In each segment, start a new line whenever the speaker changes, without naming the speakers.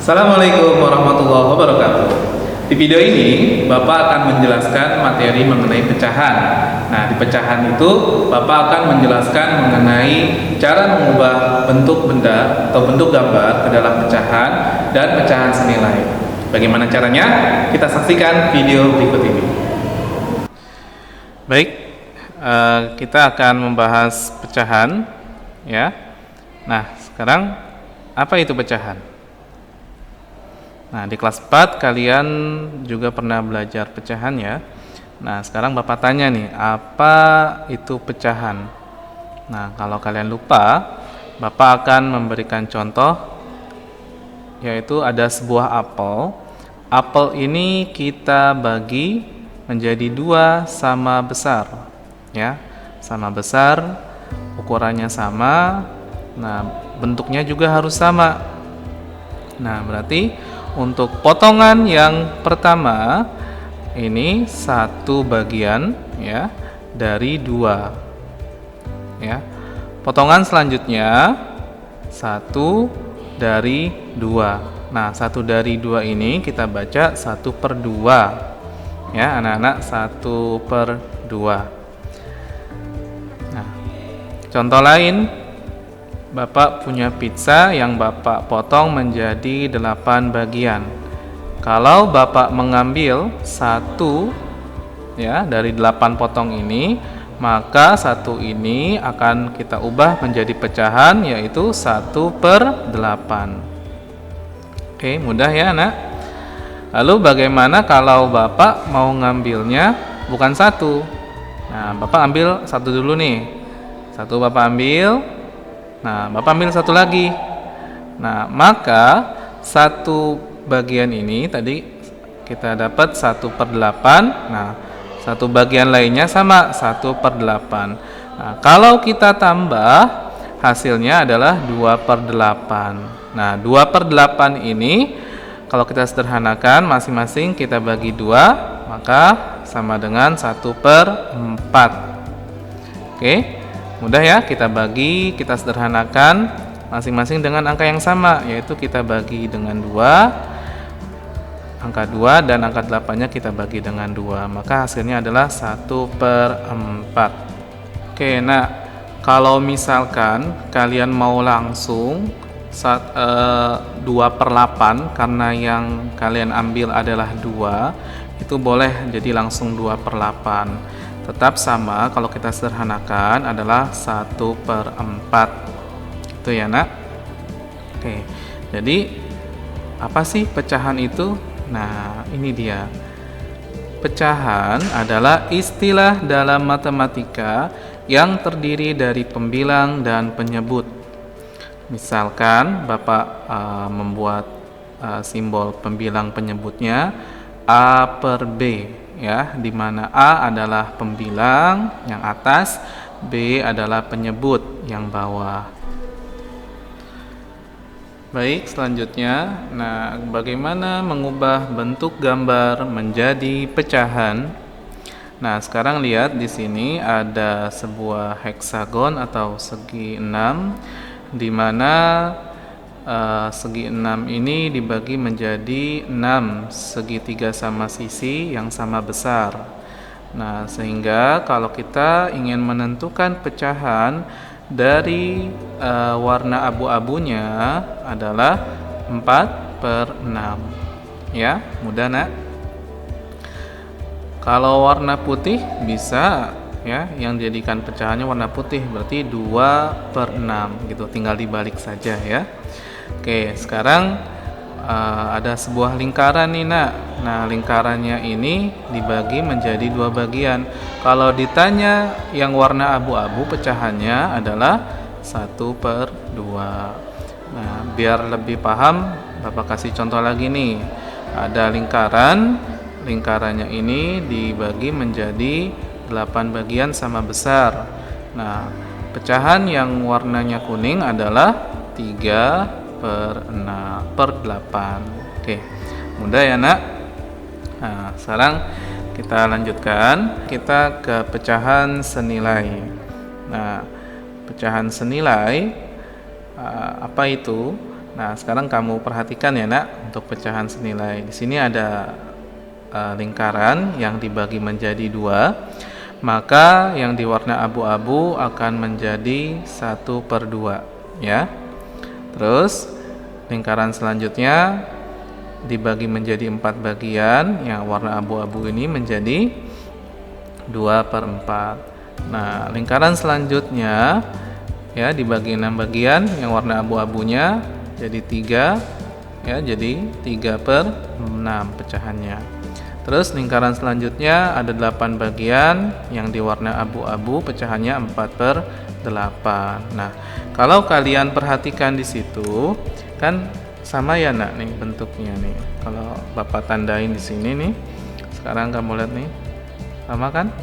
Assalamualaikum warahmatullahi wabarakatuh. Di video ini, Bapak akan menjelaskan materi mengenai pecahan. Nah, di pecahan itu, Bapak akan menjelaskan mengenai cara mengubah bentuk benda atau bentuk gambar ke dalam pecahan dan pecahan senilai. Bagaimana caranya? Kita saksikan video berikut ini. Baik, kita akan membahas pecahan, ya. Nah, sekarang apa itu pecahan? Nah, di kelas 4 kalian juga pernah belajar pecahan ya. Nah, sekarang Bapak tanya nih, apa itu pecahan? Nah, kalau kalian lupa, Bapak akan memberikan contoh, yaitu ada sebuah apel. Apel ini kita bagi menjadi dua sama besar, ya, sama besar, ukurannya sama. Nah, bentuknya juga harus sama. Nah, berarti untuk potongan yang pertama ini satu bagian ya dari dua, ya. Potongan selanjutnya satu dari dua. Nah, satu dari dua ini kita baca 1/2, ya anak-anak, 1/2. Nah, contoh lain, Bapak punya pizza yang Bapak potong menjadi 8 bagian. Kalau Bapak mengambil satu ya dari 8 potong ini, maka satu ini akan kita ubah menjadi pecahan, yaitu 1/8. Oke, mudah ya anak. Lalu bagaimana kalau Bapak mau ngambilnya bukan satu? Nah, Bapak ambil satu dulu nih. Satu Bapak ambil. Nah, Bapak ambil satu lagi. Nah, maka satu bagian ini tadi kita dapat 1/8. Nah, satu bagian lainnya sama 1/8. Nah, kalau kita tambah, hasilnya adalah 2/8. Nah, 2/8 ini kalau kita sederhanakan, masing-masing kita bagi 2, maka sama dengan 1/4. Oke. Mudah ya, kita bagi, kita sederhanakan masing-masing dengan angka yang sama, yaitu kita bagi dengan 2, angka 2, dan angka 8-nya kita bagi dengan 2, maka hasilnya adalah 1/4. Oke, nah kalau misalkan kalian mau langsung 2/8 karena yang kalian ambil adalah 2, itu boleh jadi langsung 2/8. Tetap sama, kalau kita sederhanakan adalah 1/4. Itu ya nak. Oke, jadi apa sih pecahan itu? Nah, ini dia. Pecahan adalah istilah dalam matematika yang terdiri dari pembilang dan penyebut. Misalkan Bapak membuat simbol pembilang penyebutnya A/B, ya, di mana A adalah pembilang yang atas, B adalah penyebut yang bawah. Baik, selanjutnya, nah bagaimana mengubah bentuk gambar menjadi pecahan? Nah, sekarang lihat di sini ada sebuah heksagon atau segi 6, di mana segi 6 ini dibagi menjadi 6 segitiga sama sisi yang sama besar. Nah, sehingga kalau kita ingin menentukan pecahan dari warna abu-abunya adalah 4/6. Ya, mudah nak. Kalau warna putih bisa ya, yang dijadikan pecahannya warna putih, berarti 2/6 gitu, tinggal dibalik saja ya. Oke, sekarang ada sebuah lingkaran nih nak. Nah, lingkarannya ini dibagi menjadi 2 bagian. Kalau ditanya yang warna abu-abu, pecahannya adalah 1/2. Nah, biar lebih paham, Bapak kasih contoh lagi nih. Ada lingkaran, lingkarannya ini dibagi menjadi 8 bagian sama besar. Nah, pecahan yang warnanya kuning adalah 3/8. Oke, mudah ya nak. Nah, sekarang kita lanjutkan, kita ke pecahan senilai. Nah, pecahan senilai apa itu? Nah, sekarang kamu perhatikan ya nak, untuk pecahan senilai. Di sini ada lingkaran yang dibagi menjadi 2, maka yang diwarna abu-abu akan menjadi 1/2 ya. Terus lingkaran selanjutnya dibagi menjadi 4 bagian, yang warna abu-abu ini menjadi 2/4. Nah, lingkaran selanjutnya ya dibagi 6 bagian, yang warna abu-abunya jadi 3 ya, jadi 3/6 pecahannya. Terus lingkaran selanjutnya ada 8 bagian, yang diwarna abu-abu pecahannya 4/8. Nah, kalau kalian perhatikan di situ kan sama ya nak nih bentuknya nih. Kalau Bapak tandain di sini nih. Sekarang kamu lihat nih. Sama kan?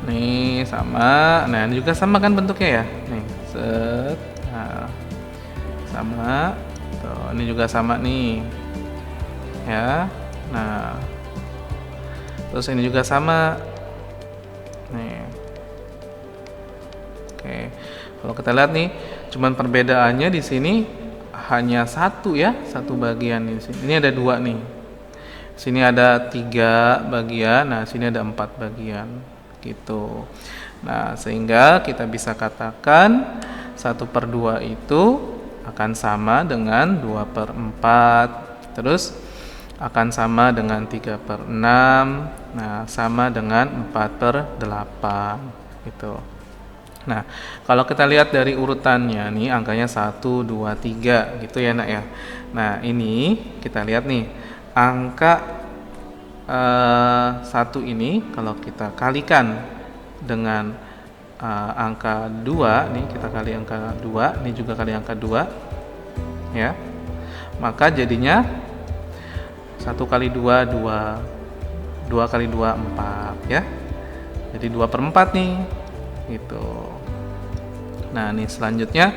Nih sama. Nah, ini juga sama kan bentuknya ya? Nih, set. Nah, sama. Tuh, ini juga sama nih. Ya. Nah. Terus ini juga sama. Nih. Oke. Kalau kita lihat nih, cuman perbedaannya di sini hanya satu ya, satu bagian di sini. Ini ada 2 nih. Sini ada 3 bagian, nah sini ada 4 bagian gitu. Nah, sehingga kita bisa katakan 1/2 itu akan sama dengan 2/4. Terus akan sama dengan 3/6. Nah, sama dengan 4/8 gitu. Nah, kalau kita lihat dari urutannya nih, angkanya 1, 2, 3 gitu ya nak ya. Nah, ini kita lihat nih, angka 1 ini kalau kita kalikan dengan angka 2 nih, kita kali angka 2, ini juga kali angka 2 ya, maka jadinya 1 kali 2, 2 kali 2, 4 ya, jadi 2/4 nih gitu. Nah, nih selanjutnya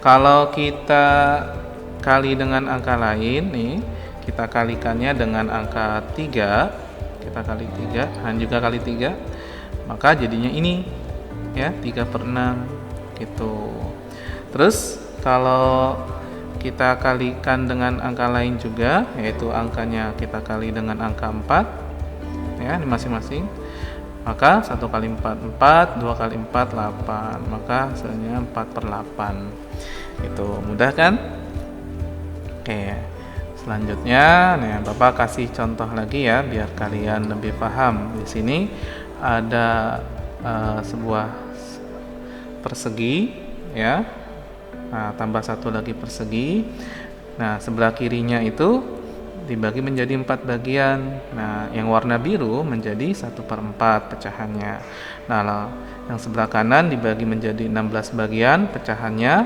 kalau kita kali dengan angka lain nih, kita kalikannya dengan angka 3, kita kali 3 dan juga kali 3, maka jadinya ini ya, 3/6 gitu. Terus kalau kita kalikan dengan angka lain juga, yaitu angkanya kita kali dengan angka 4 ya, ini masing-masing, maka 1 kali 4, 4, 2 kali 4, 8, maka hasilnya 4/8 itu. Mudah kan? Oke, selanjutnya nih Bapak kasih contoh lagi ya, biar kalian lebih paham. Di sini ada sebuah persegi ya. Nah, tambah 1 lagi persegi. Nah, sebelah kirinya itu dibagi menjadi 4 bagian. Nah, yang warna biru menjadi 1/4 pecahannya. Nah, yang sebelah kanan dibagi menjadi 16 bagian pecahannya.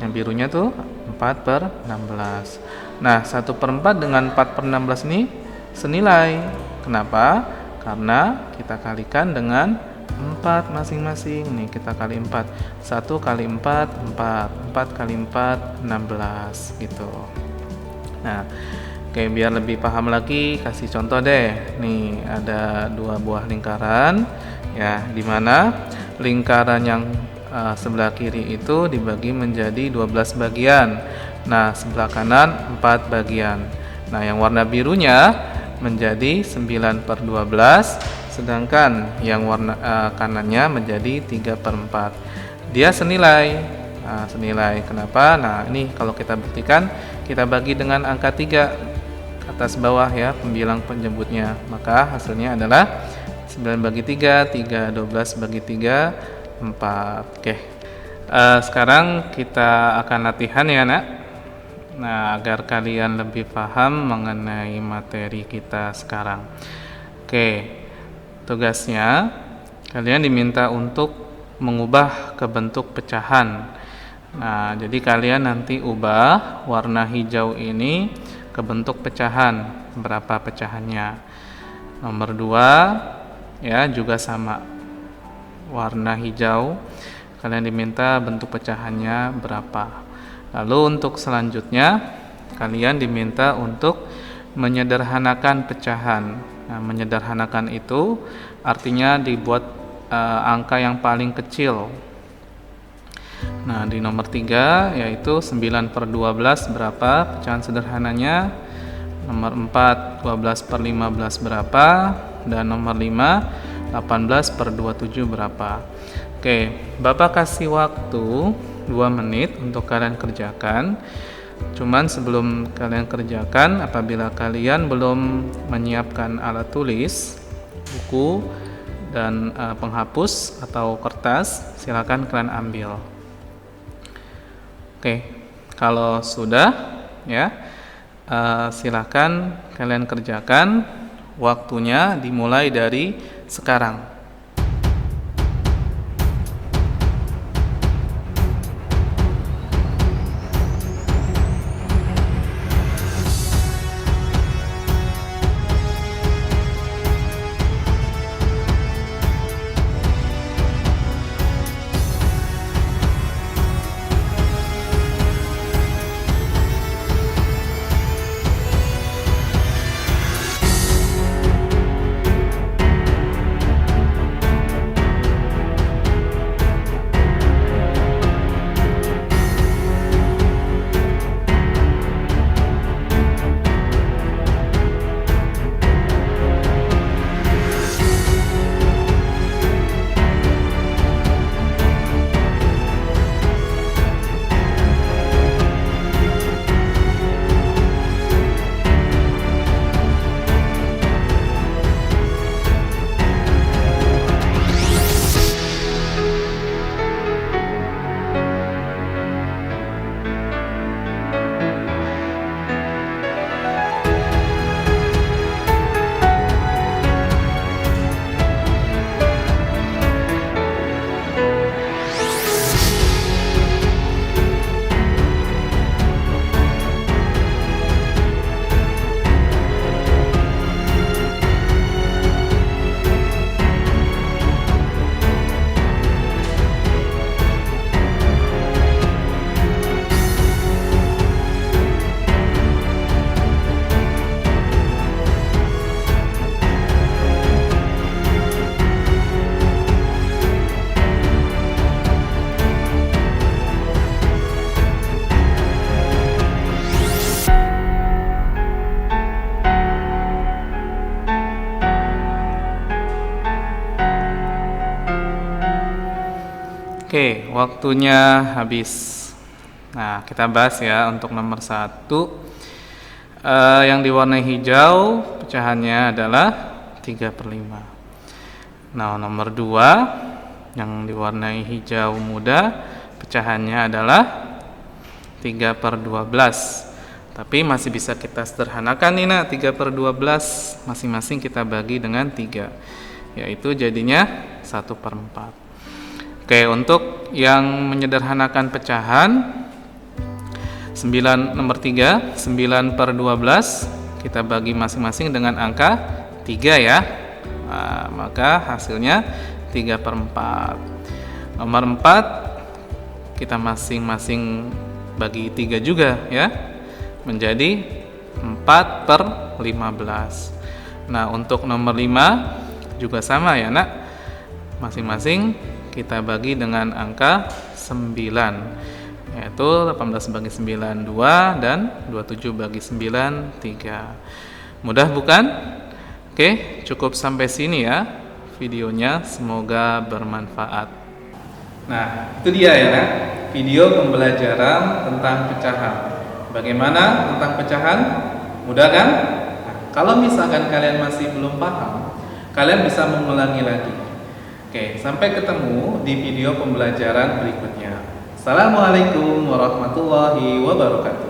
Yang birunya tuh 4/16. Nah, 1/4 dengan 4/16 ini senilai. Kenapa? Karena kita kalikan dengan 4 masing-masing. Nih, kita kali 4. 1 kali 4, 4. 4 kali 4, 16 gitu. Nah, oke, biar lebih paham lagi, kasih contoh deh. Nih, ada 2 buah lingkaran ya, dimana lingkaran yang sebelah kiri itu dibagi menjadi 12 bagian. Nah, sebelah kanan 4 bagian. Nah, yang warna birunya menjadi 9/12, sedangkan yang warna kanannya menjadi 3/4. Dia senilai. Nah, senilai. Kenapa? Nah, ini kalau kita buktikan, kita bagi dengan angka 3 atas bawah ya, pembilang penjemputnya. Maka hasilnya adalah 9 bagi 3, 3, 12 bagi 3, 4. Oke. Sekarang kita akan latihan ya nak. Nah, agar kalian lebih paham mengenai materi kita sekarang. Oke. Tugasnya kalian diminta untuk mengubah ke bentuk pecahan. Nah, jadi kalian nanti ubah warna hijau ini ke bentuk pecahan. Berapa pecahannya? Nomor 2 ya, juga sama. Warna hijau, kalian diminta bentuk pecahannya berapa. Lalu untuk selanjutnya kalian diminta untuk menyederhanakan pecahan. Nah, menyederhanakan itu artinya dibuat angka yang paling kecil. Nah, di nomor 3 yaitu 9 per 12 berapa pecahan sederhananya. Nomor 4, 12 per 15 berapa. Dan nomor 5, 18 per 27 berapa. Oke, Bapak kasih waktu 2 menit untuk kalian kerjakan. Cuman sebelum kalian kerjakan, apabila kalian belum menyiapkan alat tulis, buku, dan penghapus atau kertas, silakan kalian ambil. Oke, kalau sudah ya, silakan kalian kerjakan. Waktunya dimulai dari sekarang. Oke, waktunya habis. Nah, kita bahas ya untuk nomor 1. Yang diwarnai hijau pecahannya adalah 3 per 5. Nah, nomor 2 yang diwarnai hijau muda pecahannya adalah 3 per 12. Tapi masih bisa kita sederhanakan nih, nah 3 per 12 masing-masing kita bagi dengan 3, yaitu jadinya 1 per 4. Oke, untuk yang menyederhanakan pecahan nomor 3, 9 per 12 kita bagi masing-masing dengan angka 3 ya. Nah, maka hasilnya 3 per 4. Nomor 4 kita masing-masing bagi 3 juga ya, menjadi 4 per 15. Nah, untuk nomor 5 juga sama ya nak, masing-masing kita bagi dengan angka 9, yaitu 18 bagi 9 2 dan 27 bagi 9 3. Mudah bukan? Oke, cukup sampai sini ya videonya, semoga bermanfaat. Nah, itu dia ya nak, video pembelajaran tentang pecahan. Bagaimana tentang pecahan? Mudah kan? Nah, kalau misalkan kalian masih belum paham, kalian bisa mengulangi lagi. Oke, sampai ketemu di video pembelajaran berikutnya. Assalamualaikum warahmatullahi wabarakatuh.